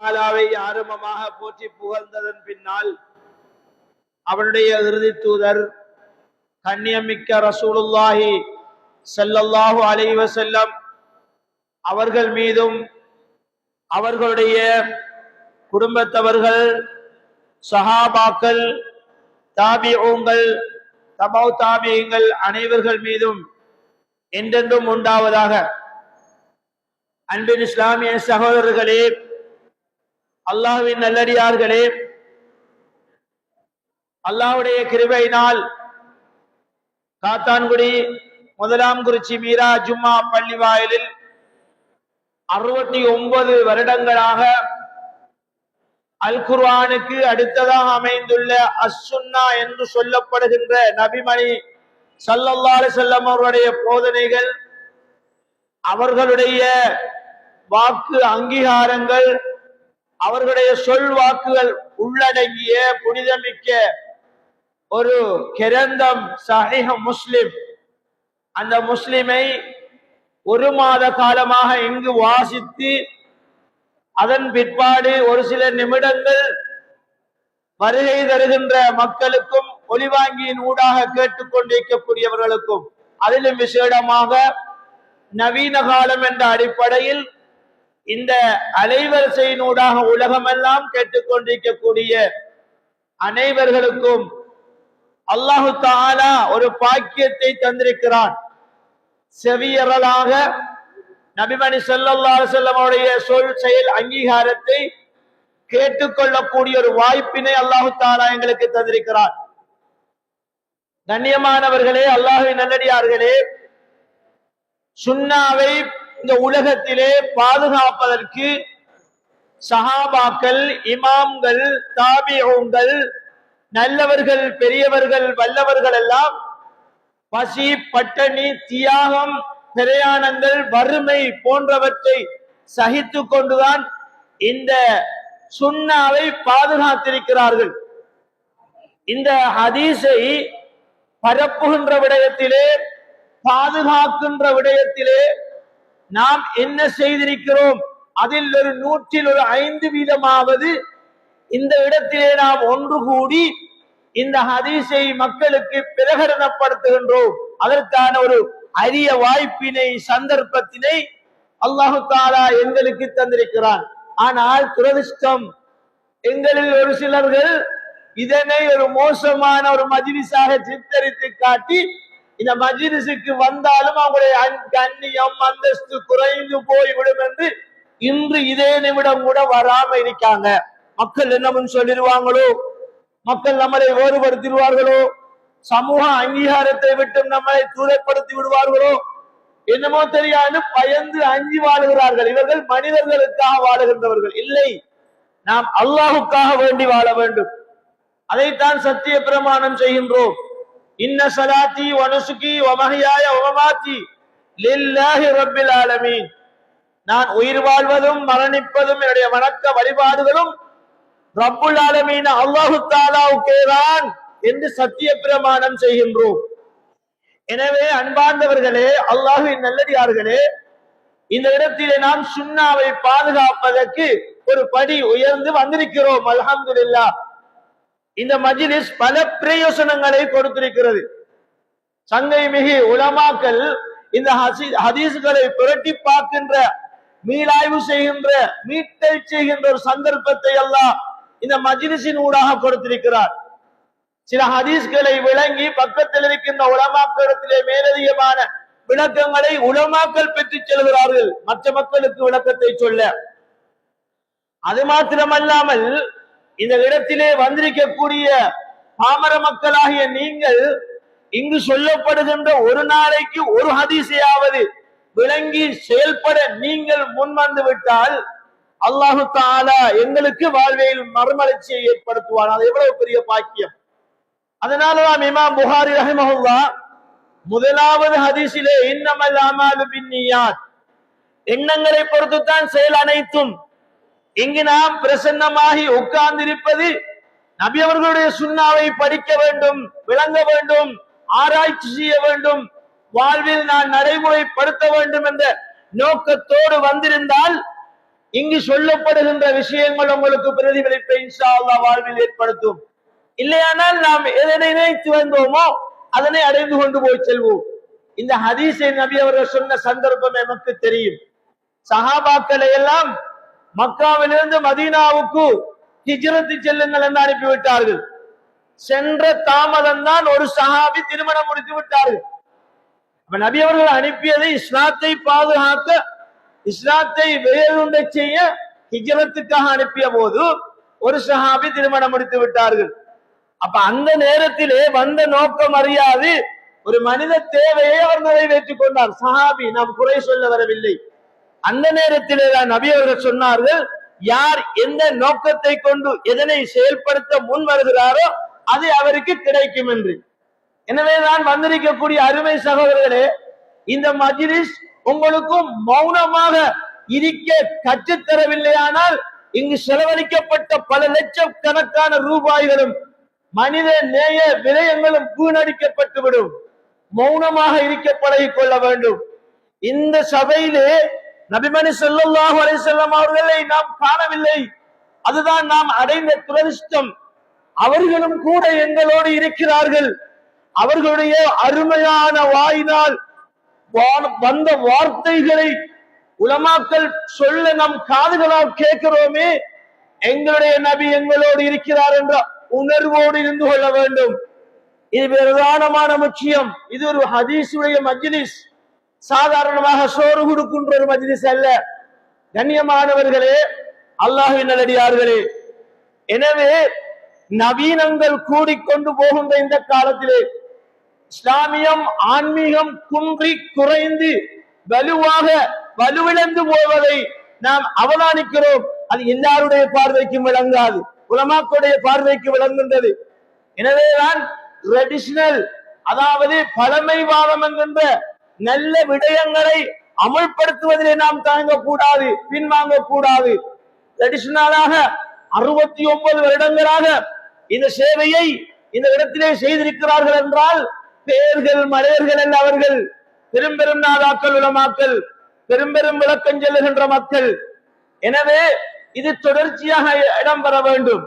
தாலாவை ஆரம்பமாக போற்றி புகழ்ந்ததன் பின்னால் அவருடைய இறுதி தூதர் கண்ணியமிக்க ரசூலுல்லாஹி ஸல்லல்லாஹு அலைஹி வஸல்லம் அவர்கள் மீதும் அவர்களுடைய குடும்பத்தவர்கள், சஹாபாக்கள், தாபிஊன்கள், தபௌ தாபிஈன்கள் அனைவர்கள் மீதும் என்றென்றும் உண்டாவதாக. அன்பின் இஸ்லாமிய சகோதரர்களே, அல்லாஹ்வின் நல்லடியார்களே, அல்லாஹ்வுடைய கிருபையினால் காத்தான்குடி முதலாம் குறிச்சி மீரா ஜும்மா பள்ளி வாயிலில் 69 வருடங்களாக அல் குர்ஆனுக்கு அடுத்ததாக அமைந்துள்ள அஸ்ஸுன்னா என்று சொல்லப்படுகின்ற நபிமணி ஸல்லல்லாஹு அலைஹி வஸல்லம் அவருடைய போதனைகள், அவர்களுடைய வாக்கு அங்கீகாரங்கள், அவர்களுடைய சொல் வாக்குகள் உள்ளடங்கிய புனிதமிக்க ஒரு கிரந்தம் சஹீஹ் முஸ்லிம். அந்த முஸ்லிமை 1 மாத காலமாக இங்கு வாசித்து அதன் பிற்பாடு ஒரு சில நிமிடங்கள் வருகை தருகின்ற மக்களுக்கும் ஒலிவாங்கியின் ஊடாக கேட்டுக்கொண்டிருக்கக்கூடியவர்களுக்கும், அதிலும் விசேடமாக நவீன காலம் என்ற அடிப்படையில் இந்த அலைவரிசையினூடாக உலகமெல்லாம் கேட்டுக்கொண்டிருக்கக்கூடிய அனைவர்களுக்கும் அல்லாஹு தஆலா ஒரு பாக்கியத்தை தந்திருக்கிறான். செவியறலாக நபிமணி ஸல்லல்லாஹு அலைஹி வஸல்லம் அவருடைய சொல் செயல் அங்கீகாரத்தை கேட்டுக்கொள்ளக்கூடிய ஒரு வாய்ப்பினை அல்லாஹு தஆலா எங்களுக்கு தந்திருக்கிறார். கண்ணியமானவர்களே, அல்லாஹ்வின் நல்லடியார்களே, சுன்னாவை இந்த உலகத்திலே பாதுகாப்பதற்கு சஹாபாக்கள், இமாம்கள், தாபிஊன்கள், நல்லவர்கள், பெரியவர்கள், வல்லவர்கள் எல்லாம் பசி, பட்டணி, தியாகம், பிரயாணங்கள், வறுமை போன்றவற்றை சகித்து கொண்டுதான் இந்த சுன்னாவை பாதுகாத்திருக்கிறார்கள். இந்த ஹதீஸை பரப்புகின்ற விடயத்திலே, பாதுகாக்கின்ற விடயத்திலே நாம் என்ன செய்திருக்கிறோம்? அதில் ஒரு 105% இந்த இடத்திலே நாம் ஒன்று கூடி இந்த ஹதீஸை மக்களுக்கு பிரகடனப்படுத்துகின்றோம். அதற்கான ஒரு அரிய வாய்ப்பினை, சந்தர்ப்பத்தினை அல்லாஹு தஆலா எங்களுக்கு தந்திருக்கிறான். ஆனால் துரதிர்ஷ்டம், எங்களில் ஒரு சிலர்கள் இதனை ஒரு மோசமான ஒரு மஜ்லிஸாக சித்தரித்து காட்டி, இந்த மஜ்லிஸுக்கு வந்தாலும் அவங்களுடைய கண்ணியம், அந்தஸ்து குறைந்து போய்விடும் என்று இன்று இதே நிமிடம் கூட வராம இருக்காங்க. மக்கள் என்னமும் சொல்லிடுவாங்களோ, மக்கள் நம்மளை வேறுபடுத்திடுவார்களோ, சமூக அங்கீகாரத்தை விட்டு நம்மளை தூரப்படுத்தி விடுவார்களோ, என்னமோ தெரியாது பயந்து அஞ்சி வாழுகிறார்கள். இவர்கள் மனிதர்களுக்காக வாழுகின்றவர்கள் இல்லை, நாம் அல்லாஹுக்காக வேண்டி வாழ வேண்டும். அதைத்தான் சத்திய பிரமாணம் செய்கின்றோம். இன்ன ஸலாத்தி வ நுசுகி வ மஹ்யாய வ மமாத்தி லில்லாஹி ரப்பில் ஆலமீன். நான் உயிர் வாழ்வதும் மரணிப்பதும் என்னுடைய வணக்க வழிபாடுகளும் ரப்புல் ஆலமீன் அல்லாஹு தஆலாவுக்கேதான் என்று சத்திய பிரமாணம் செய்கின்றோம். எனவே அன்பார்ந்தவர்களே, அல்லாஹ்வின் நல்லடியார்களே, இந்த இடத்திலே நாம் சுன்னாவை பாதுகாப்பதற்கு ஒரு படி உயர்ந்து வந்திருக்கிறோம். அல்ஹம்துலில்லாஹ். இந்த மஜ்லிஸ் பல பிரயோசனங்களை கொடுத்திருக்கிறது. சங்கை மிகு உலமாக்கள் இந்த ஹதீஸ்களை புரட்டி பார்க்கின்ற, மீளாய்வு செய்கின்ற, மீட்டல் செய்கின்ற ஒரு சந்தர்ப்பத்தை அல்லாஹ் இந்த மஜ்லிஸின் ஊடாக கொடுத்திருக்கிறார். சில ஹதீஸ்களை விளங்கி பக்கத்தில் இருக்கின்ற உலமாக்களிடத்திலே மேலதிகமான விளக்கங்களை உலமாக்கள் பெற்றுச் செல்கிறார்கள், மற்ற மக்களுக்கு விளக்கத்தை சொல்ல. அது மாத்திரமல்லாமல் இந்த இடத்திலே வந்திருக்கக்கூடிய பாமர மக்களாகிய நீங்கள் இங்கு சொல்லப்படுகின்ற ஒரு நாளைக்கு ஒரு ஹதீஸையாவது விளங்கி செயல்பட நீங்கள் முன்வந்து விட்டால் அல்லாஹு தஆலா எங்களுக்கு வாழ்வில் மறுமலர்ச்சியை ஏற்படுத்துவான். அது எவ்வளவு பெரிய பாக்கியம்! அதனாலதான் இமாம் புகாரி ரஹிமஹுல்லாஹ் முதலாவது ஹதீஸிலே இன்னமல் அமாலு பின்னியாத், எண்ணங்களை பொறுத்துத்தான் செயல் அனைத்தும். இங்கு நாம் பிரசன்னமாகி உட்கார்ந்திருப்பது நபி அவர்களுடைய சுன்னாவை படிக்க வேண்டும், விளங்க வேண்டும், ஆராய்ச்சி செய்ய வேண்டும், வாழ்வில் நான் நடைமுறைப்படுத்த வேண்டும் என்ற நோக்கத்தோடு வந்திருந்தால் இங்கு சொல்லப்படுகின்ற விஷயங்கள் உங்களுக்கு பிரதிபலிப்பை இன்ஷா அல்லாஹ் வாழ்வில் ஏற்படுத்தும். இல்லையானால் நாம் எதனை நினைத்து வந்தோமோ அதனை அடைந்து கொண்டு போய் செல்வோம். இந்த ஹதீஸை நபி அவர்கள் சொன்ன சந்தர்ப்பம் நமக்கு தெரியும். சஹாபாக்களை எல்லாம் மக்காவிலிருந்து மதீனாவுக்கு ஹிஜ்ரத் செல்லுங்கள் என்று அனுப்பிவிட்டார்கள். சென்ற தாமதம் தான் ஒரு சஹாபி திருமணம் முடித்து விட்டார்கள். நபி அவர்கள் அனுப்பியதை இஸ்லாத்தை பாதுகாக்க, இஸ்லாத்தை வேறுண்ட செய்ய ஹிஜ்ரத்துக்காக அனுப்பிய போது ஒரு சஹாபி திருமணம் முடித்து விட்டார்கள். அப்ப அந்த நேரத்திலே வந்த நோக்கம் அறியாது ஒரு மனித தேவையை அவர் நிறைவேற்றிக் கொண்டார். சஹாபி, நாம் குறை சொல்ல வரவில்லை. அந்த நேரத்திலே தான் நபி அவர்கள் சொன்னார்கள், யார் எந்த நோக்கத்தை கொண்டு எதனை செயல்படுத்த முன் வருகிறாரோ அது அவருக்கு கிடைக்கும் என்று. எனவேதான் வந்திருக்கக்கூடிய அருமை சகோதரர்களே, இந்த மஜ்லிஸ் உங்களுக்கும் மௌனமாக இருக்க கற்றுத்தரவில்லையானால் இங்கு செலவழிக்கப்பட்ட பல லட்சக்கணக்கான ரூபாய்களும் மனித நேய விரயங்களும் வீணடிக்கப்பட்டுவிடும். மௌனமாக இருக்க பழகிக் கொள்ள வேண்டும். இந்த சபையிலே நபிமணி ஸல்லல்லாஹு அலைஹி வஸல்லம் அவர்களை நாம் காணவில்லை. அதுதான் நாம் அடைந்த துரதிஷ்டம். அவர்களும் கூட எங்களோடு இருக்கிறார்கள். அவர்களுடைய அருமையான வாயினால் வந்த வார்த்தைகளை உலமாக்கள் சொல்ல நம் காதுகளால் கேட்கிறோமே, எங்களுடைய நபி எங்களோடு இருக்கிறார் என்ற உணர்வோடு இருந்து கொள்ள வேண்டும். இது பிரதானமான முக்கியம். இது ஒரு ஹதீஸுடைய மஜ்லிஸ், சாதாரணமாக சோறு கொடுக்கின்ற ஒரு மஜ்லிஸ் அல்ல. கண்ணியமானவர்களே, அல்லாஹ்வின் நல்லடியார்களே, எனவே நவீனங்கள் கூடிக்கொண்டு போகின்ற இந்த காலத்திலே இஸ்லாமியம் ஆன்மீகம் குன்றி குறைந்து வலுவிழந்து போவதை நாம் அவதானிக்கிறோம். அது எல்லாருடைய பார்வைக்கும் விளங்காது, உலமாக்களுடைய பார்வைக்கு விளங்குகின்றது. எனவேதான் ட்ரெடிஷனல், அதாவது பழமைவாதம் என்கின்ற நல்ல விடயங்களை அமல்படுத்துவதிலே நாம் தாங்கக்கூடாது, பின்வாங்கக்கூடாது. ட்ரெடிஷனலாக 69 வருடங்களாக இந்த சேவையை இந்த இடத்திலே செய்திருக்கிறார்கள் என்றால் பேர்கள் மலையர்கள் அல்ல அவர்கள். பெரும் பெரும் நாதாக்கள், உலமாக்கள், பெரும் பெரும் விளக்கம் செல்லுகின்ற மக்கள். எனவே இது தொடர்ச்சியாக இடம்பெற வேண்டும்.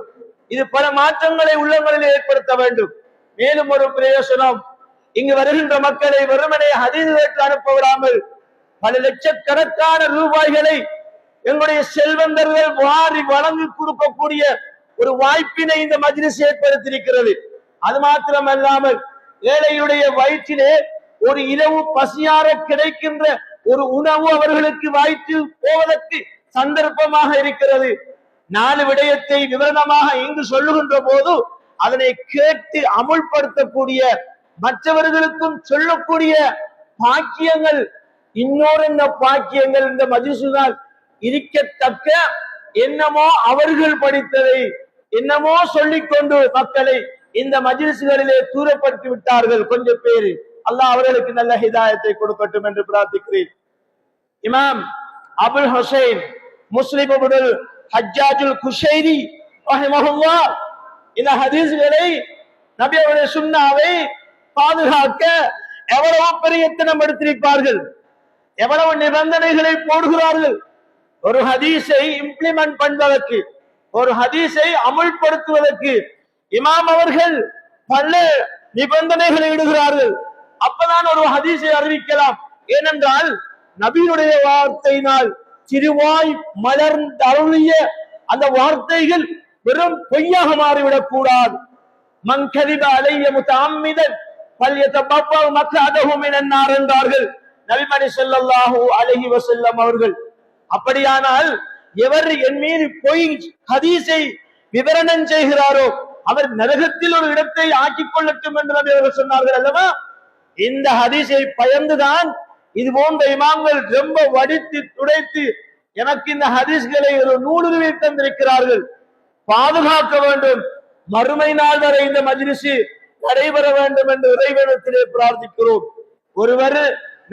இது பல மாற்றங்களை உள்ளங்களில் ஏற்படுத்த வேண்டும். மேலும் ஒரு பிரயோசனம், இங்கு வருகின்ற மக்களை வெறுமனே ஹதீஸ் கேட்டு அனுப்ப விடாமல் பல லட்சக்கணக்கான ரூபாய்களை எங்களுடைய செல்வந்தர்கள் வாரி வழங்கி கொடுக்கக்கூடிய ஒரு வாய்ப்பினை இந்த மஜ்லிஸ் ஏற்படுத்தியிருக்கிறது. அது மாத்திரமல்லாமல் ஏழையுடைய வயிற்றிலே ஒரு இரவு பசியார கிடைக்கின்ற ஒரு உணவு அவர்களுக்கு வயிற்றில் போவதற்கு சந்தர்ப்பமாக இருக்கிறது. 4 விடயத்தை விவரணமாக இங்கு சொல்லுகின்ற போது அதனை கேட்டு அமுல்படுத்தக்கூடிய, மற்றவர்களுக்கும் சொல்லக்கூடிய பாக்கியங்கள், இன்னொரு என்ன பாக்கியங்கள் இந்த மஜ்லிஸில் இருக்கத்தக்க என்னமோ அவர்கள் படித்ததை என்னமோ சொல்லிக்கொண்டு மக்களை இந்த மஜ்லிஸ்களிலே தூரப்படுத்தி விட்டார்கள் கொஞ்சம் பேரு. அல்லாஹ் அவர்களுக்கு நல்ல ஹிதாயத்தை கொடுக்கட்டும் என்று பிரார்த்திக்கிறேன். இமாம் அபுல் ஹுசைன் முஸ்லிம் இப்னுல் ஹஜ்ஜாஜுல் குஷைரி ரஹிமஹுல்லாஹ் இந்த ஹதீஸ்களை, நபி அவருடைய சுன்னாவை பாதுகாக்க எவ்வளவு பிரயத்தனம் எடுத்திருப்பார்கள், எவ்வளவு நிபந்தனைகளை போடுகிறார்கள். ஒரு ஹதீஸை இம்ப்ளிமெண்ட் பண்ணுவதற்கு, ஒரு ஹதீஸை அமுல்படுத்துவதற்கு இமாம் அவர்கள் பல நிபந்தனைகளை இடுகிறார்கள். அப்பதான் ஒரு ஹதீஸை அறிவிக்கலாம். ஏனென்றால் நபியுடைய வார்த்தையினால் சிறுவாய் மலர்ந்து அருளிய அந்த வார்த்தைகள் வெறும் பொய்யாக மாறிவிடக் கூடாது. மன் கதிப அலைய முத்தஅம்மிதன் ஃபல்யதபவ்வ மக்அதஹு மினன் நார் என்றார்கள் நபிமணி ஸல்லல்லாஹு அலைஹி வஸல்லம் அவர்கள். அப்படியானால் எவர் என் மீது பொய் ஹதீஸை விவரணம் செய்கிறாரோ அவர் நரகத்தில் ஒரு இடத்தை ஆக்கிக் கொள்ளட்டும் என்று நபி அவர்கள் சொன்னார்கள் அல்லவா? இந்த ஹதீஸை பயந்துதான் இது போன்ற இமாம்கள் ரொம்ப வடித்து துடைத்து எனக்கு இந்த ஹதீஸ்களை ஒரு நூலுருவி தந்திருக்கிறார்கள். பாதுகாக்க வேண்டும். மறுமை நாள் வரை இந்த மஜ்லிஸ் நடைபெற வேண்டும் என்று இறைவனிடத்திலே பிரார்த்திக்கிறோம். ஒருவர்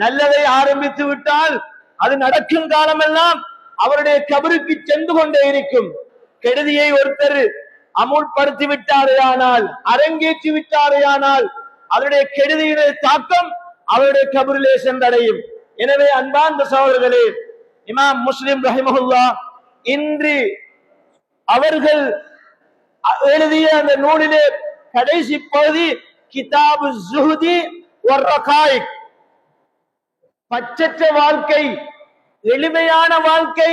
நல்லதை ஆரம்பித்து விட்டால் அது நடக்கும் காலமெல்லாம் அவருடைய கபருக்கு சென்று கொண்டே இருக்கும். கெடுதியை ஒருத்தர் அமுல்படுத்தி விட்டாரையானால், அரங்கேற்றி விட்டாரையானால் அவருடைய கெடுதியுடைய தாக்கம் அவருடைய கபரிலே சென்றடையும். எனவே அன்பார்ந்த சகோதரர்களே, இமாம் முஸ்லிம் ரஹிமஹுல்லாஹ் இன்று அவர்கள் எழுதிய அந்த நூலிலே கடைசி பகுதி கிதாபு ஜுஹ்தி வர்ரகாயிக், பச்சற்ற வாழ்க்கை, எளிமையான வாழ்க்கை.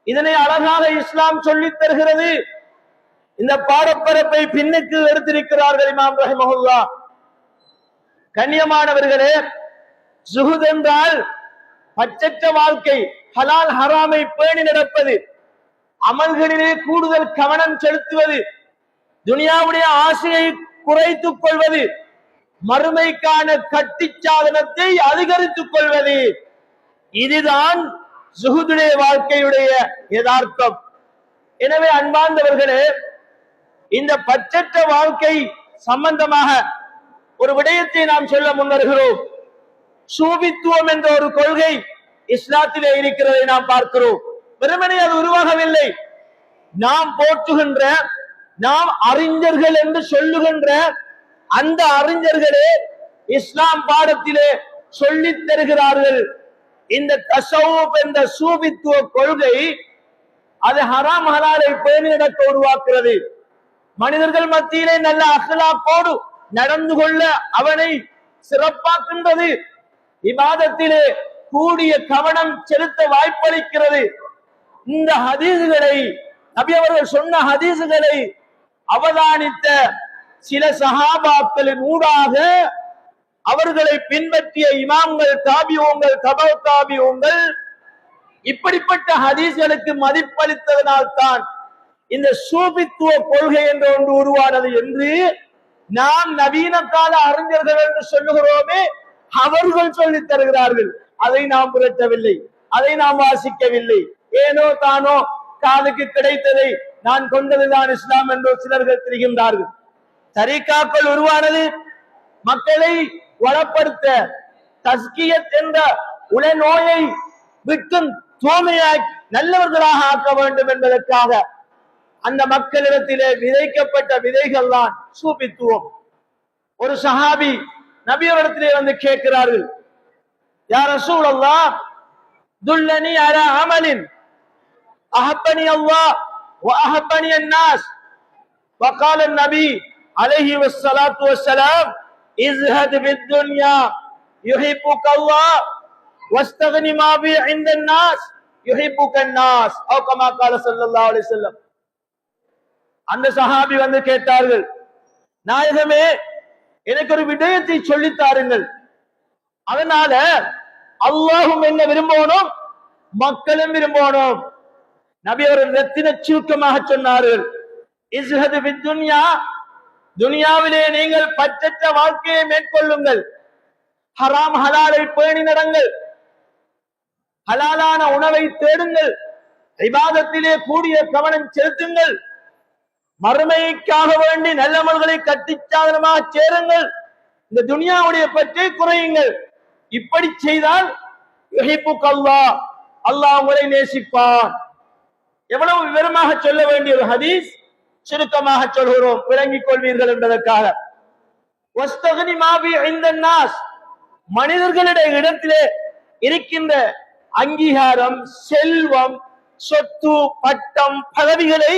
இதனை அழகாக இஸ்லாம் சொல்லித் தருகிறது. இந்த பாடப்பரப்பை பின்னுக்கு எடுத்திருக்கிறார்கள் இமாம் ரஹிமஹுல்லாஹ். கண்ணியமானவர்களே, ஜுஹுத் என்றால் பச்சற்ற வாழ்க்கை, ஹலால் ஹராமை பேணி நடப்பது, அமல்களிலே கூடுதல் கவனம் செலுத்துவது, துனியாவுடைய ஆசையை குறைத்துக் கொள்வது, மறுமைக்கான கட்டி சாதனத்தை அதிகரித்துக் கொள்வது. இதுதான் ஜுஹுதுடைய வாழ்க்கையுடைய யதார்த்தம். எனவே அன்பார்ந்தவர்களே, இந்த பச்சற்ற வாழ்க்கை சம்பந்தமாக ஒரு விடயத்தை நாம் சொல்ல முன்வருகிறோம். சூபித்துவம் என்ற ஒரு கொள்கை இஸ்லாத்திலே இருக்கிறதை நாம் பார்க்கிறோம். வெறுமனே அது உருவாகவில்லை. நாம் போற்றுகின்ற, நாம் அறிஞர்கள் என்று சொல்லுகின்ற அந்த அறிஞர்களே இஸ்லாம் பாடத்திலே சொல்லித் தருகிறார்கள். இந்த தஸவ்வுப் என்ற சூபித்துவ கொள்கை அது ஹராம் ஹலாலை பேணி நடக்க உருவாக்குறது. மனிதர்கள் மத்தியிலே நல்ல அஹ்லாக்கோடு நடந்து கொள்ள அவனை சிறப்பாக்கின்றது. இபாதத்திலே கூடிய கவனம் செலுத்த வாய்ப்பளிக்கிறது. இந்த ஹதீஸ்களை, நபி அவர்கள் சொன்ன ஹதீஸ்களை அவதானித்த சில சஹாபாக்களின் ஊடாக அவர்களை பின்பற்றிய இமாம்கள், தாபிஊன்கள், தபௌ தாபிஊன்கள் இப்படிப்பட்ட ஹதீஸ்களுக்கு மதிப்பளித்ததனால் தான் இந்த சூபித்துவ கொள்கை என்ற ஒன்று உருவானது என்று நாம் நவீன கால அறிஞர்கள் என்று சொல்லுகிறோமே, அவர்கள் சொல்லித் தருகிறார்கள். அதை நாம் புரட்டவில்லை, அதை நாம் வாசிக்கவில்லை. ஏனோ தானோ காதுக்கு கிடைத்ததை நான் கொண்டதுதான் இஸ்லாம் என்று சிலர்கள் தெரிகின்றார்கள். தரீகாக்கள் உருவானது மக்களை வளப்படுத்த, தஸ்கியத் என்ற உளநோயை விட்டு தூய்மையாய் நல்லவர்களாக ஆக்க வேண்டும் என்பதற்காக அந்த மக்களிடத்திலே விதைக்கப்பட்ட விதைகள் தான் சூபித்துவம். ஒரு சஹாபி நபியவரிடத்திலே வந்து கேட்கிறார்கள், யா ரசூலல்லாஹ் துல்லனி அலா அமலின் அஹப்பனி அல்லாஹ் வ அஹப்பனி அன்னாஸ். وقال النبي عليه الصلاة والسلام ازهد بالدنيا يحبك الله واستغن ما بي عند الناس يحبك الناس او كما قال صلى الله عليه وسلم. அந்த சஹாபி வந்து கேட்டார்கள், நாயகமே, எனக்கு ஒரு விடயத்தை சொல்லித் தாருங்கள். அதனால அல்லாஹும் என்ன விரும்பணும், மக்களும் விரும்பணும். நபி அவர்கள் ரத்தின சுருக்கமாக சொன்னார்கள், இஸ்ஹது பித்துன்யா, துனியாவிலே நீங்கள் பச்சற்ற வாழ்க்கையை மேற்கொள்ளுங்கள், ஹராம் ஹலாலை பேணி நடங்கள், ஹலாலான உணவை தேடுங்கள், இபாதத்திலே கூடிய கவனம் செலுத்துங்கள், மறுமைக்காக வேண்டி நல்லமல்களை கட்டிச்சாதனமாக சேருங்கள், இந்த துனியாவுடைய பற்றி குறையுங்கள். இப்படி செய்தால் யுஹிப்புக்கல்லாஹ், அல்லாஹ் உங்களை நேசிப்பான். எவ்வளவு விவரமாக சொல்ல வேண்டிய ஒரு ஹதீஸ், சுருக்கமாக சொல்கிறோம், விளங்கிக் கொள்வீர்கள் என்பதற்காக. வஸ்தக்னி மா பி இந்தன் நாஸ், மனிதர்களுடைய இடத்திலே இருக்கின்ற அங்கீகாரம், செல்வம், சொத்து, பட்டம், பதவிகளை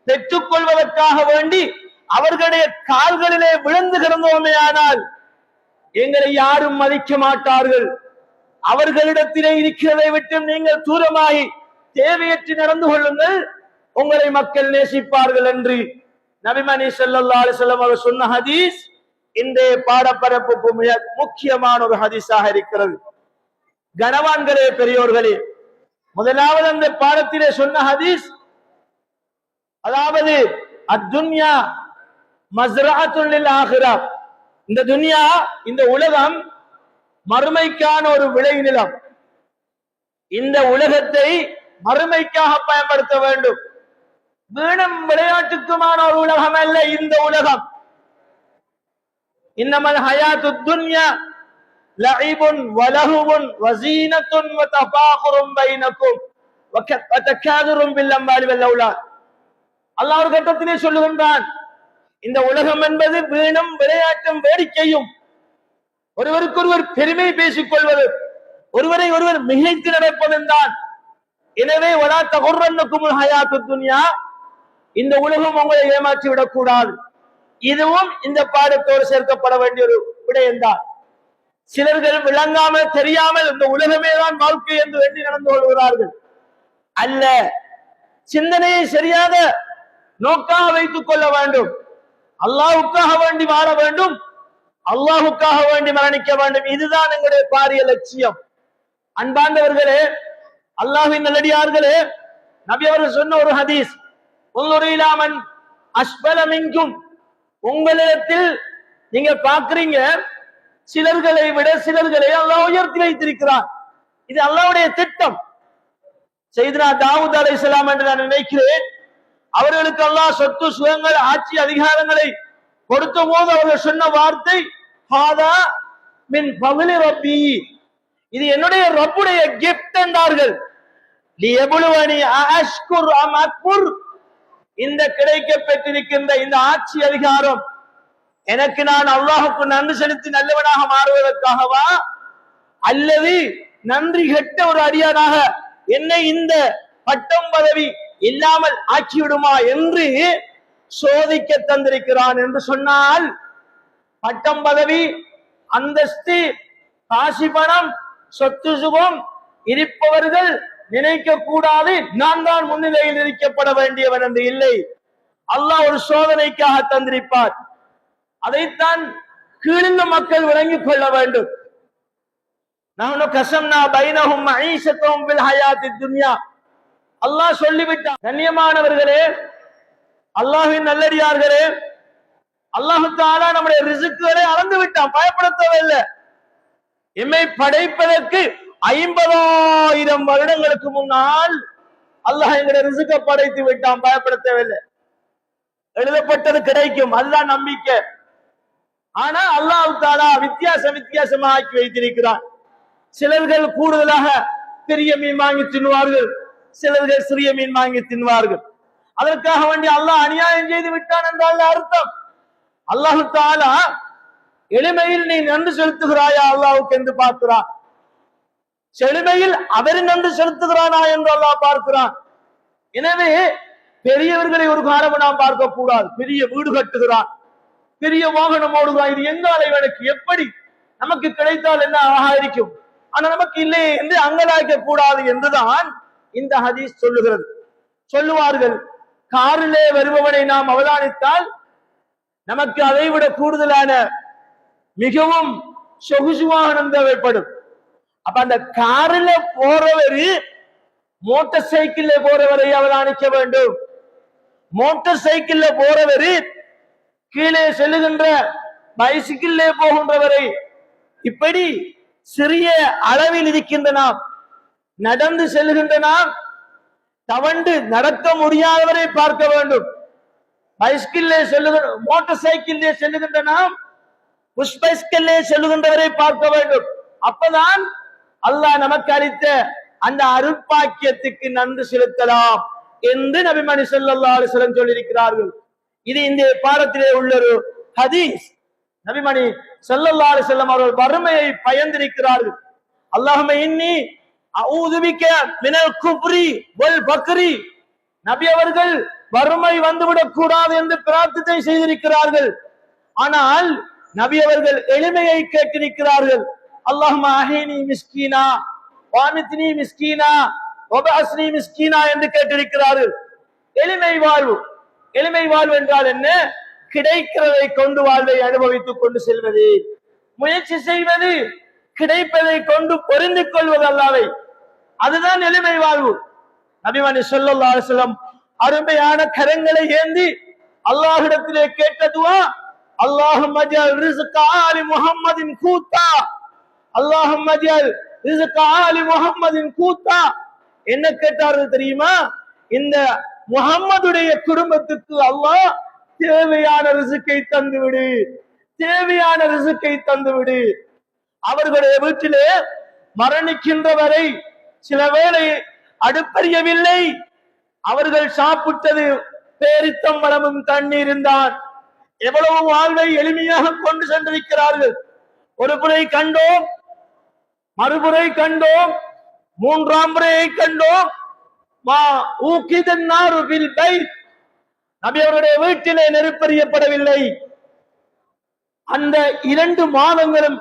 பெற்றுக் கொள்வதற்காக வேண்டி அவர்களுடைய கால்களிலே விழுந்து கிடந்தோமே ஆனால் எங்களை யாரும் மதிக்க மாட்டார்கள். அவர்களிடத்திலே இருக்கிறதை விட்டு நீங்கள் தூரமாகி தேவையற்று நடந்து கொள்ளுங்கள், உங்களை மக்கள் நேசிப்பார்கள் என்று நபிமணி ஸல்லல்லாஹு அலைஹி வஸல்லம் அவர் சொன்ன ஹதீஸ் இந்த பாடப்பரப்புக்கு மிக முக்கியமான ஒரு ஹதீஸாக இருக்கிறது. கனவான்களே, பெரியோர்களே, முதலாவது அந்த பாடத்திலே சொன்ன ஹதீஸ், அதாவது அத்துன்யா மஸ்ரஅத்துன் லில் ஆகிரா, இந்த துன்யா, இந்த உலகம் மறுமைக்கான ஒரு விளைநிலம். இந்த உலகத்தை மறுமைக்காக பயன்படுத்த வேண்டும். வீணும் விளையாட்டுக்குமான ஒரு உலகம் அல்ல இந்த உலகம். இன்னமல் ஹயாத்துத் துன்யா லஇபுன் வலஹுவுன் வஸீனத்துன் வதஃபாகுரும் பைனக்கும் வதகாதுரும் பில் அம்வாலி வல் அவுலாத். அல்லாஹ் ஒரு கட்டத்திலே சொல்லுகின்றான், இந்த உலகம் என்பது வீணும் விளையாட்டும் வேடிக்கையும், ஒருவருக்கொருவர் பெருமை பேசிக் கொள்வது, ஒருவரை ஒருவர் மிகைத்து நடப்பதும் தான். எனவே வலா தகுர்ரன்னகுமுல் ஹயாத்துத் துன்யா, இந்த உலகம் உங்களை ஏமாற்றி விடக்கூடாது. இதுவும் இந்த பாடத்தோடு சேர்க்கப்பட வேண்டிய ஒரு விடயம்தான். சிலர்கள் விளங்காமல் தெரியாமல் இந்த உலகமே தான் வாழ்க்கை என்று எண்ணி நடந்து கொள்கிறார்கள். அல்ல, சிந்தனையை சரியாக நோக்காக வைத்துக் கொள்ள வேண்டும். அல்லாஹ்வுக்காக வேண்டி வாழ வேண்டும், அல்லாஹ்வுக்காக வேண்டி மரணிக்க வேண்டும். இதுதான் எங்களுடைய பாரிய லட்சியம். அன்பார்ந்தவர்களே, அல்லாஹ்வின் நல்லடியார்களே, நபி அவர்கள் சொன்ன ஒரு ஹதீஸ், உன்னுரு இலா மன் அஸ்பல மின்கும், உங்களிடத்தில் நீங்க பாக்குறீங்க சிலர்களை விட சிலர்களை அல்லாஹ் உயர்த்தி வைத்திருக்கிறார். இது அல்லாஹ்வுடைய திட்டம். சையதுனா தாவூத் அலைஹிஸ்ஸலாம் என்று நான் நினைக்கிறேன், அவர்களுக்கு அல்லாஹ் சொத்து சுகங்கள் ஆட்சி அதிகாரங்களை கொடுத்த போது அவர்கள் சொன்ன வார்த்தை ஹாதா மின் ஃபضل ரப்பி, இது என்னுடைய ரப்புடைய கிஃப்ட் என்றார்கள். லியபுலுவனி அஷ்குர் அம் அக்ஃபுர், இந்த கிடைக்க பெற்றிருக்கின்ற இந்த ஆட்சி அதிகாரம் எனக்கு நான் அல்லாஹ்வுக்கு நன்றி செலுத்தி நல்லவனாக மாறுவதற்காகவா, அல்லது நன்றி கெட்ட ஒரு அடியானாக என்னை இந்த பட்டம் பதவி இல்லாமல் ஆக்கிவிடுமா என்று சோதிக்க தந்திருக்கிறான் என்று சொன்னால், பட்டம் பதவி அந்தஸ்து காசி பணம் சொத்து சுகம் இருப்பவர்கள் நினைக்க கூடாது நான் தான் முன்னிலையில் இருக்கப்பட வேண்டியவன் என்று. இல்லை, அல்லாஹ் ஒரு சோதனைக்காக தந்திருப்பார். அதைத்தான் கீழுள்ள மக்கள் விளங்கிக் கொள்ள வேண்டும். நஹ்னு கஸம்னா பைனஹும் மஈஷத்தஹும் பில் ஹயாத்தித் துன்யா, அல்லாஹ் சொல்லிவிட்டான். கண்ணியமானவர்களே, அல்லாஹ்வின் நல்லடியார்களே, அல்லாஹ் தஆலா நம்முடைய ரிஸ்க்குகளை அளந்து விட்டான், பயப்பட தேவையில்லை. எம்மை படைப்பதற்கு 50,000 வருடங்களுக்கு முன்னால் அல்லாஹ் எங்களுடைய ரிஸ்கை படைத்து விட்டான், பயப்பட தேவையில்லை. எழுதப்பட்டது கிடைக்கும், அதுதான் நம்பிக்கை. ஆனா அல்லாஹ் தஆலா வித்தியாசமா ஆக்கி வைத்திருக்கிறான். சிலர்கள் கூடுதலாக பெரிய மீன் வாங்கி தின்னுவார்கள், சிலர்கள் சிறிய மீன் வாங்கி தின்வார்கள். அதற்காக வேண்டி அல்லாஹ் அநியாயம் செய்து விட்டான் என்றால் அர்த்தம். அல்லாஹ் தஆலா எளிமையில் நீ நன்றி செலுத்துகிறாயா அல்லாஹ்வுக்கு என்று பார்க்கிறான், செழுமையில் அவர் நன்றி செலுத்துகிறானா என்று அல்லாஹ் பார்க்கிறான். எனவே பெரியவர்களை ஒரு காரணம் நாம் பார்க்க கூடாது. பெரிய வீடு கட்டுகிறான், பெரிய வாகனம் ஓடுகிறான், இது எங்க அலைவனுக்கு எப்படி நமக்கு கிடைத்தால் என்ன அழகா இருக்கும், ஆனா நமக்கு இல்லையே என்று அங்கலாய்க்க கூடாது என்றுதான் இந்த ஹதீஸ் சொல்லுகிறது. சொல்லுவார்கள், காரிலே வருபவனை நாம் அவதானித்தால் நமக்கு அதைவிட கூடுதலான மிகவும் சொகுசு வாகனம் தேவைப்படும். அப்ப அந்த காரில் போறவரு மோட்டார் சைக்கிள் போறவரை அவதானிக்க வேண்டும். மோட்டார் சைக்கிள் போறவரு கீழே செல்லுகின்ற பைசிக்கிள் போகின்றவரை, இப்படி சிறிய அளவில் இருக்கின்ற நாம், நடந்து செல்லுகின்ற நாம், தவண்டு நடக்க முடியாதவரை பார்க்க வேண்டும். பைசிக்கிள் செல்லுகின்ற மோட்டார் சைக்கிள் செல்லுகின்ற நாம் புஷ் பைசிக்கிள் செல்லுகின்றவரை பார்க்க வேண்டும். அப்பதான் அல்லாஹ் நமக்கு அளித்த அந்த அருட்பாக்கியத்துக்கு நன்றி செலுத்தலாம் என்று நபிமணி ஸல்லல்லாஹு அலைஹி வஸல்லம் சொல்லியிருக்கிறார்கள். இது இந்த பாடத்திலே உள்ள ஒரு ஹதீஸ். நபிமணி ஸல்லல்லாஹு அலைஹி வஸல்லம் அவர்கள் வறுமையை பயந்திருக்கிறார்கள். அல்லாஹும்ம இன்னி அஊது பிக மினல் குப்ரி வல் பக்ரி, நபி அவர்கள் வறுமை வந்துவிடக் கூடாது என்று பிரார்த்தனை செய்திருக்கிறார்கள். ஆனால் நபி அவர்கள் எளிமையை கேட்டிருக்கிறார்கள். அல்லாஹும்ம அஹீனி மிஸ்கீனா வாமித்னி மிஸ்கீனா வபஅஸ்னி மிஸ்கீனா என்று கேட்டிருக்கிறார்கள். எளிமை வாழ்வு. எளிமை வாழ்வு என்றால் என்ன? கிடைக்கிறதை கொண்டு வாழ்வை அனுபவித்துக் கொண்டு செல்வது, முயற்சி செய்வது, கிடைப்பதை கொண்டு பொருந்திக் கொள்வது அல்லாவை, அதுதான் எளிமை வாழ்வு. நபிமணி ஸல்லல்லாஹு அலைஹி வஸல்லம் அருமையான கரங்களை ஏந்தி அல்லாஹ்விடத்திலே கேட்ட துஆ, அல்லாஹும்ம ஜஅல் ரிஸ்க ஆலி முஹம்மதின் கூத்தா, அல்லாஹும்ம ஜஅல் ரிஸ்க ஆலி முஹம்மதின் கூத்தா. என்ன கேட்டார்கள் தெரியுமா? இந்த முஹம்மதுடைய குடும்பத்துக்கு அல்லாஹ் தேவையான ரிஸ்கை தந்துவிடு, தேவையான ரிஸ்கை தந்துவிடு. அவர்களுடைய வீட்டிலே மரணிக்கின்ற வரை சில வேளை அடுப்பறியவில்லை, அவர்கள் சாப்பிட்டது பேரித்தம்பழமும் தண்ணீரும் தான். எவ்வளவு வாழ்வை எளிமையாக கொண்டு சென்றிருக்கிறார்கள். ஒரு முறை கண்டோம், மறுமுறை கண்டோம், மூன்றாம் முறையை கண்டோம், மா ஊகிதன் நாரு பில் பைத், நபி அவருடைய வீட்டிலே நெருப்பறியப்படவில்லை. அந்த 2 மாதங்களும்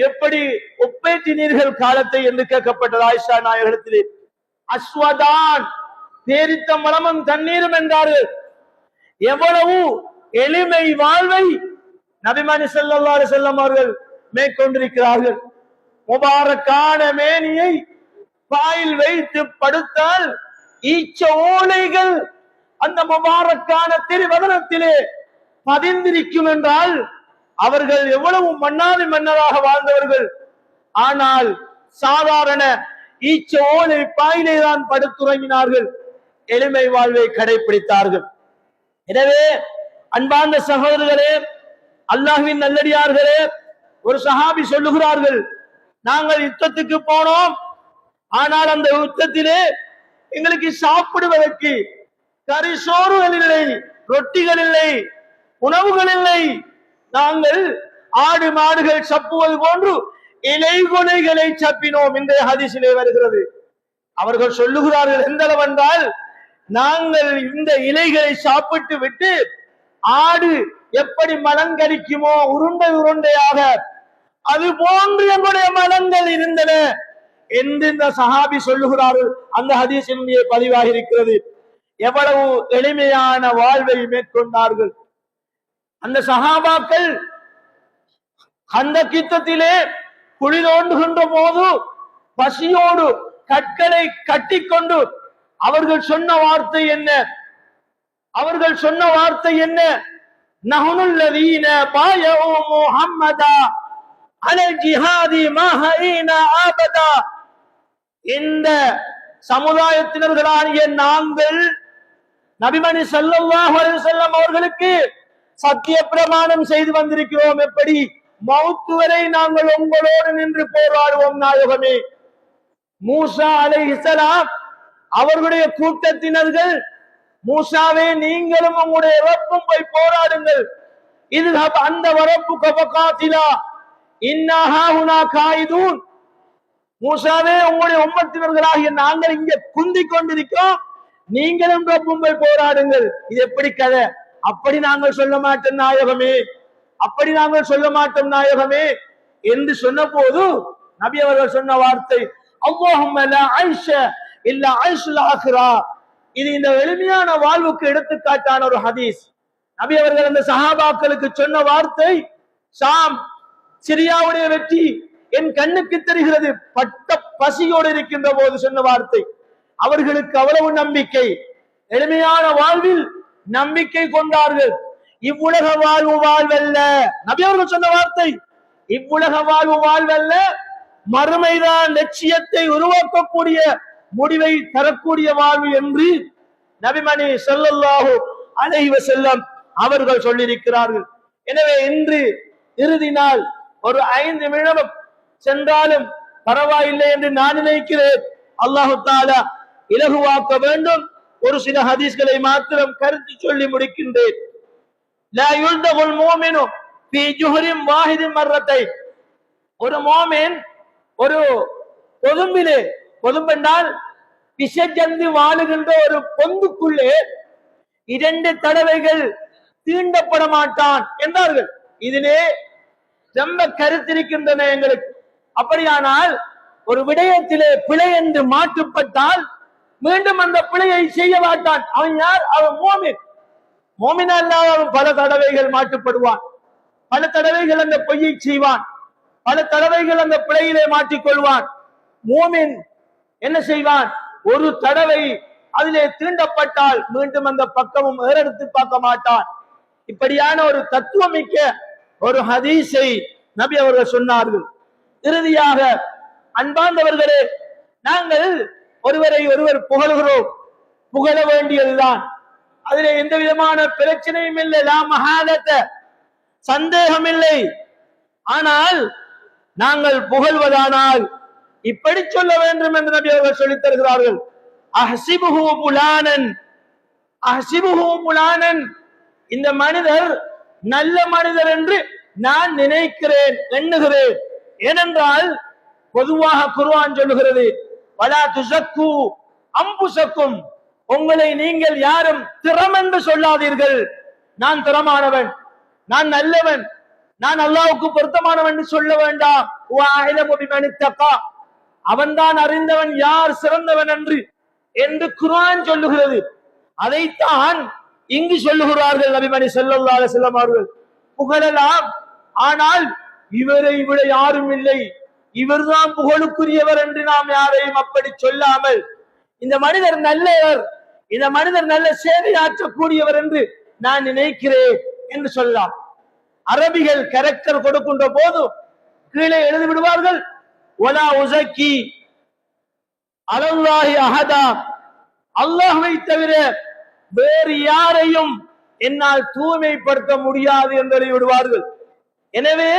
எப்படி ஒப்பேற்றினீர்கள் காலத்தை என்று கேட்கப்பட்டது ஆயிஷா நாயகத்திலே. அஸ்வதான், பேரித்த மலமும் தண்ணீரும் என்றார்கள். எவ்வளவு எளிமை வாழ்வை நபிமானி ஸல்லல்லாஹு அலைஹி வஸல்லம் அவர்கள் மேற்கொண்டிருக்கிறார்கள். முபாரக்கான மேனியை பாயில் வைத்து படுத்தால் ஈச்ச ஓலைகள் அந்த முபாரக்கான திருவதனத்திலே பதிந்திருக்கும் என்றால் அவர்கள் எவ்வளவு மன்னாதி மன்னராக வாழ்ந்தவர்கள். ஆனால் சாதாரண ஈச்ச ஓலை பாயிலே தான் படுத்துறங்கினார்கள், எளிமை வாழ்வை கடைபிடித்தார்கள். எனவே அன்பார்ந்த சகோதரர்களே, அல்லாஹ்வின் நல்லடியார்களே, ஒரு சஹாபி சொல்லுகிறார்கள், நாங்கள் யுத்தத்துக்கு போனோம், ஆனால் அந்த யுத்தத்திலே எங்களுக்கு சாப்பிடுவதற்கு கரிசோறுகள் இல்லை, ரொட்டிகள் இல்லை, உணவுகள் இல்லை. நாங்கள் ஆடு மாடுகள் சப்புவது போன்று இலைகொலைகளை சப்பினோம் என்று ஹதீஸிலே வருகிறது. அவர்கள் சொல்லுகிறார்கள், எந்த அளவு என்றால், நாங்கள் இந்த இலைகளை சாப்பிட்டு விட்டு ஆடு எப்படி மலங்கடிக்குமோ உருண்டை உருண்டையாக, அது போன்று எங்களுடைய மலங்கள் இருந்தன என்று இந்த சஹாபி சொல்லுகிறார்கள். அந்த ஹதீஸிலே பதிவாகி இருக்கிறது. எவ்வளவு எளிமையான வாழ்வை மேற்கொண்டார்கள் அந்த சஹாபாக்கள். அந்த யுத்தத்திலே குழி தோண்டுகின்ற போது பசியோடு கற்களை கட்டிக்கொண்டு அவர்கள் சொன்ன வார்த்தை என்ன? அவர்கள் சொன்ன வார்த்தை என்ன? நஹ்னுல் லதீன பாயஉ முஹம்மதா அலல் ஜிஹாதி மஹீனா அபதா. இந்த சமுதாயத்தினர்களாகிய நாங்கள் நபிமணி ஸல்லல்லாஹு அலைஹி வஸல்லம் அவர்களுக்கு சத்திய பிரமாணம் செய்து வந்திருக்கிறோம், எப்படி மௌத்து வரை நாங்கள் உங்களோடு நின்று போராடுவோம் நாயகமே. மூசா அலைஹிஸ்ஸலாம் அவர்களுடைய கூட்டத்தினர்கள், மூசாவே நீங்களும் உங்களுடைய ரப்பும் போய் போராடுங்கள், இது அந்த வரப்பு கபகாத்திலா இன்னஹா ஹுனா காயிதூன். மூசாவே உங்களுடைய உம்மத்தினர்களாகிய நாங்கள் இங்கே குந்திக் கொண்டிருக்கிறோம், நீங்களும் ரப்பும் போய் போராடுங்கள். இது எப்படி கதை? அப்படி நாங்கள் சொல்ல மாட்டோம் நாயகமே, அப்படி நாங்கள் சொல்ல மாட்டோம் நாயகமே என்று சொன்ன போது நபி அவர்கள் சொன்ன வார்த்தை அல்லாஹும்ம லா ஐஷ இல்லா ஐஷுல் ஆখিরা. இது இந்த எளிமையான வாழ்வுக்கு எடுத்துக்காட்டான ஒரு ஹதீஸ். நபி அவர்கள் அந்த சஹாபாக்களுக்கு சொன்ன வார்த்தை, ஷாம் சிரியாவுடைய வெற்றி என் கண்ணுக்கு தெரிகிறது, பட்ட பசியோடு இருக்கின்ற போது சொன்ன வார்த்தை. அவர்களுக்கு அவ்வளவு நம்பிக்கை, எளிமையான வாழ்வில் நம்பிக்கை கொண்டார்கள். இவ்வுலக வாழ்வு வாழ்வல்ல, நபி அவர்கள் சொன்ன வார்த்தை, இவ்வுலக வாழ்வு வாழ்வல்ல, மறுமைதான் லட்சியத்தை உருவாக்கக்கூடிய முடிவை தரக்கூடிய வாழ்வு என்று நபிமணி ஸல்லல்லாஹு அலைஹி வஸல்லம் அவர்கள் சொல்லியிருக்கிறார்கள். எனவே இன்று இறுதி நாள், ஒரு 5 நிமிடம் சென்றாலும் பரவாயில்லை என்று நான் நினைக்கிறேன். அல்லாஹு தஆலா இலகுவாக்க வேண்டும். ஒரு சில ஹதீஸ்களை மாத்திரம் கருத்து சொல்லி முடிக்கின்றேன். லா யுல்தகுல் முஃமினு ஃபீ ஜுஹரின் வாஹிதின் மர்ரத்தைன். ஒரு முஃமின் ஒரு பொதும்பிலே, பொதும்பென்றால் விஷஜந்து வாழுகின்ற ஒரு பொந்துக்குள்ளே 2 தடவைகள் தீண்டப்பட மாட்டான் என்றார்கள். இதிலே ரொம்ப கருத்திருக்கின்றன எங்களுக்கு. அப்படியானால் ஒரு விடயத்திலே பிழை என்று மாற்றப்பட்டால் மீண்டும் அந்த பிழையை செய்ய மாட்டான். அவன் யார்? அவன் மோமின். மோமினா இல்லாத அவன் பல தடவைகள் மாற்றப்படுவான், பல தடவைகள் அந்த பொய்யை செய்வான், பல தடவைகள் அந்த பிழையிலே மாற்றிக்கொள்வான். மோமின் என்ன செய்வான்? ஒரு தடவை அதிலே தீண்டப்பட்டால் மீண்டும் அந்த பக்கமும் ஏறெடுத்து பார்க்க மாட்டான். இப்படியான ஒரு தத்துவமிக்க ஒரு ஹதீஸை நபி அவர்கள் சொன்னார்கள். இறுதியாக அன்பார்ந்தவர்களே, நாங்கள் ஒருவரை ஒருவர் புகழ்கிறோம், புகழ வேண்டியதுதான், அதிலே எந்த விதமான பிரச்சனையும் இல்லை, லா மஹாலத, சந்தேகம் இல்லை. ஆனால் நாங்கள் புகழ்வதானால் இப்படி சொல்ல வேண்டும் என்று நபி அவர்கள் சொல்லித் தருகிறார்கள். அஹ்சிபுஹு புலானன், அஹ்சிபுஹு புலானன், இந்த மனிதர் நல்ல மனிதர் என்று நான் நினைக்கிறேன், எண்ணுகிறேன். ஏனென்றால் பொதுவாக குர்ஆன் சொல்லுகிறது, வலா துஸக்கு அம்புசக்கும், உங்களை நீங்கள் யாரும் திறம் என்று சொல்லாதீர்கள். நான் திறமானவன், நான் நல்லவன், நான் அல்லாஹ்வுக்கு பொருத்தமானவன் என்று சொல்ல வேண்டாம். அவன்தான் அறிந்தவன் யார் சிறந்தவன் என்று குர்ஆன் சொல்லுகிறது. அதைத்தான் இங்கு சொல்லுகிறார்கள் நபிமணி ஸல்லல்லாஹு அலைஹி வஸல்லம் அவர்கள். புகழலாம், ஆனால் இவரை விட யாரும் இல்லை, இவர்தான் புகழுக்குரியவர் என்று நாம் யாரையும் அப்படி சொல்லாமல், இந்த மனிதர் நல்லவர், இந்த மனிதர் நல்ல சேவை ஆற்றக்கூடியவர் என்று நான் நினைக்கிறேன் என்று சொல்லலாம். அரபிகள் கேரக்டர் கொடுக்கின்ற போது கீழே எழுதி விடுவார்கள், வலா உஸக்கி அலல்லாஹி அஹதா, அல்லாஹ்வை தவிர வேறு யாரையும் என்னால் தூய்மைப்படுத்த முடியாது என்று விடுவார்கள். எனவே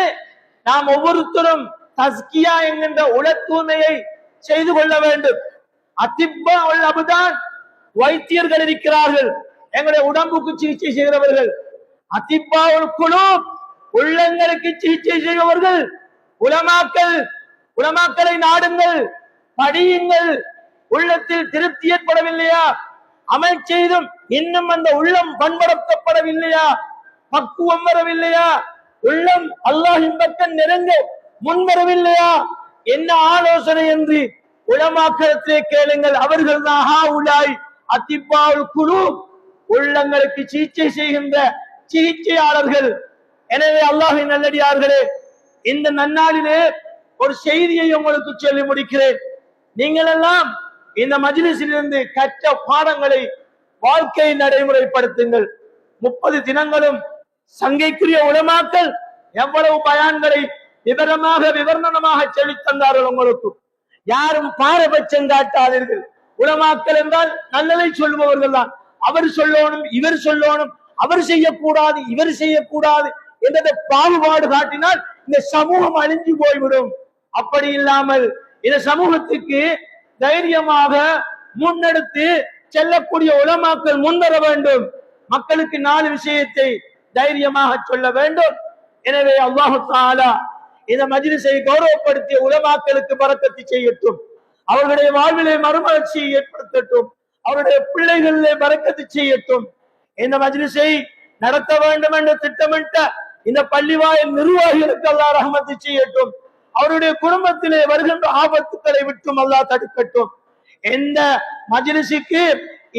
நாம் ஒவ்வொருத்தரும் தஸ்கியா என்கின்ற உள தூய்மையை செய்து கொள்ள வேண்டும். அத்திப்பா உல் அபுதான், வைத்தியர்கள் இருக்கிறார்கள், எங்களுடைய உடம்புக்கு சிகிச்சை செய்கிறவர்கள். அத்திப்பா உல் குலூப், உள்ளங்களுக்கு சிகிச்சை செய்பவர்கள். உலமாக்கள், உலமாக்களை நாடுங்கள், படியுங்கள். உள்ளத்தில் திருப்தி ஏற்படவில்லையா, அமல் செய்தும் இன்னும் அந்த உள்ளம் பண்படுத்தப்படவில்லையா, பக்குவம் வரவில்லையா, உள்ளம் அல்லாஹ்வின் பக்கம் நெருங்க முன்வரவில்லையா, என்ன ஆலோசனை என்று உலமாக்களத்திலே கேளுங்கள். அவர்கள் தான் ஹாவுலாய் அத்திப்பாவுல் குலூப், உள்ளங்களுக்கு சிகிச்சை செய்கின்ற சிகிச்சையாளர்கள். எனவே அல்லாஹ்வின் நல்லடியார்களே, இந்த நன்னாளிலே ஒரு செய்தியை உங்களுக்கு சொல்லி முடிக்கிறேன். நீங்கள் எல்லாம் இந்த மஜ்லிஸிலிருந்து கற்ற பாடங்களை வாழ்க்கை நடைமுறைப்படுத்துங்கள். 30 தினங்களும் சங்கைக்குரிய உலமாக்கள் எவ்வளவு பயான்களை விவரணமாக சொல்லித் தந்தார்கள். உங்களுக்கு யாரும் பாரபட்சம் காட்டாதீர்கள். உலமாக்கள் என்றால் நல்லதை சொல்லுபவர்கள் தான். அவர் சொல்லணும், இவர் சொல்லணும், அவர் செய்யக்கூடாது, இவர் செய்யக்கூடாது என்ற பாகுபாடு காட்டினால் இந்த சமூகம் அழிஞ்சு போய்விடும். அப்படி இல்லாமல் இந்த சமூகத்துக்கு தைரியமாக முன்னெடுத்து செல்லக்கூடிய உலமாக்கள் முன்வர வேண்டும். மக்களுக்கு 4 விஷயத்தை தைரியமாக சொல்ல வேண்டும். எனவே அல்லாஹ் தஆலா இந்த மஜ்லிஸை கௌரவப்படுத்திய உலமாக்களுக்கு பரக்கத்து செய்யட்டும், அவர்களுடைய வாழ்விலே மறுமலர்ச்சியை ஏற்படுத்தட்டும், அவருடைய பிள்ளைகளிலே பரக்கத்து செய்யட்டும். இந்த மஜ்லிஸை நடத்த வேண்டும் என்று திட்டமிட்ட இந்த பள்ளிவாயில் நிர்வாகிகளுக்கு அல்லாஹ் ரஹ்மத்து செய்யட்டும், அவருடைய குடும்பத்திலே வருகின்ற ஆபத்துக்களை விட்டும் அல்லாஹ் தடுக்கட்டும். இந்த மஜ்லிஸுக்கு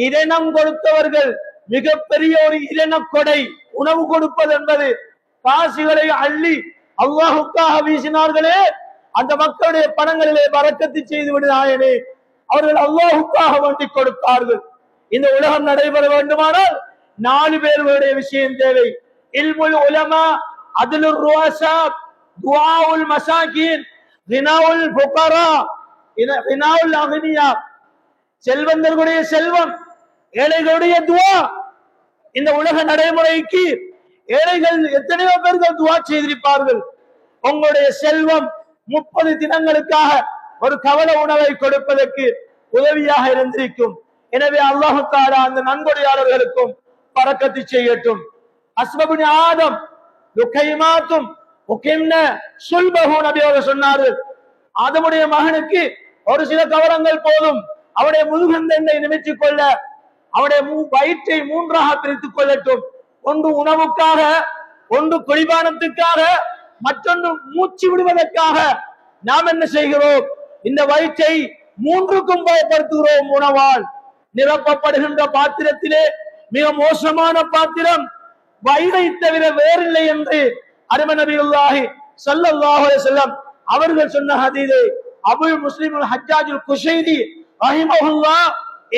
இரணம் கொடுத்தவர்கள் மிகப்பெரிய ஒரு இரண கொடை. உணவு கொடுப்பது என்பது காசுகளை அள்ளி அல்லாஹுக்காக வீசினார்களே, அந்த மக்களுடைய பணங்களிலே பரக்கத்து செய்து விடுகிறாயே, அவர்கள் அல்லாஹுக்காக வேண்டி கொடுத்தார்கள். இந்த உலகம் நடைபெற வேண்டுமானால் 4 பேருடைய விஷயம் தேவை. இல்முல் உலமா, அதுலுர் ருஅஸா, துஆஉல் மசாகின், கினாவுல் ஃபுகரா, கினாவுல் அக்னியா. செல்வந்தர்களுடைய செல்வம், ஏழைகளுடைய துஆ. இந்த உலக நடைமுறைக்கு ஏழைகள் எத்தனையோ பேர்கள் துஆ செய்திருப்பார்கள். உங்களுடைய செல்வம் 30 தினங்களுக்காக ஒரு கவல உணவை கொடுப்பதற்கு உதவியாக இருந்திருக்கும். எனவே அல்லாஹ் தஆலா அந்த நன்கொடையாளர்களுக்கும் பரக்கத்து செய்யட்டும். அஸ்மபுனி ஆதம் லுகைமாத்தும் உகிம்ன சுல்பஹு, நபி அவர்கள் சொன்னார்கள், ஆதமுடைய மகனுக்கு ஒரு சில கவரங்கள் போதும், அவருடைய முதுகந்தண்டை நிமித்திக் கொள்ள, அவருடைய வயிற்றை 3ஆக பிரித்துக் கொள்ளட்டும். ஒன்று உணவுக்காக, ஒன்று குளிபானத்துக்காக, மற்றொன்று மூச்சு விடுவதற்காக. நாம் என்ன செய்கிறோம்? இந்த வயிற்றை 3க்கும் பயன்படுத்துகிறோம். உணவால் நிரப்பப்படுகின்ற பாத்திரத்திலே மிக மோசமான பாத்திரம் வயிறை தவிர வேறில்லை என்று அருமை நபியுல்லாஹி ஸல்லல்லாஹு அலைஹி வஸல்லம் அவர்கள் சொன்ன ஹதீஸை அபுல் முஸ்லிம் ஹஜ்ஜாஜுல் குஷைரி ரஹிமஹுல்லாஹ்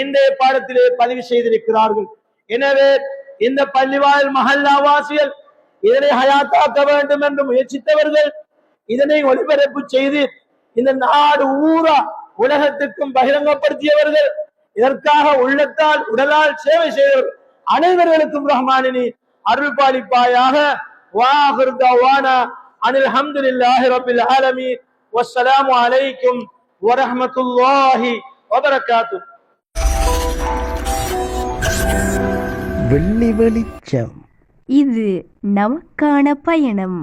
இந்த பாடத்திலே பதிவு செய்திருக்கிறார்கள். எனவே இந்த பள்ளிவாயல் மஹல்லாவாசிகள் இதனை ஹயாத்தாக்க வேண்டும் என்று முயற்சித்தவர்கள், இதனை ஒளிபரப்பு செய்து இந்த நாடு ஊரா உலகத்துக்கும் பகிரங்கப்படுத்தியவர்கள், இதற்காக உள்ளத்தால் உடலால் சேவை செய்தவர்கள் அனைவர்களுக்கும் ரஹ்மானினி அருள் பாலிப்பாயாக. வாஹிர் தஅவானா அனில் ஹம்துலில்லாஹி ரப்பில் ஆலமீன். வஸ்ஸலாமு அலைக்கும் வரஹ்மத்துல்லாஹி வபரகாத்துஹு. வெள்ளி வெளிச்சம், இது நமக்கான பயணம்.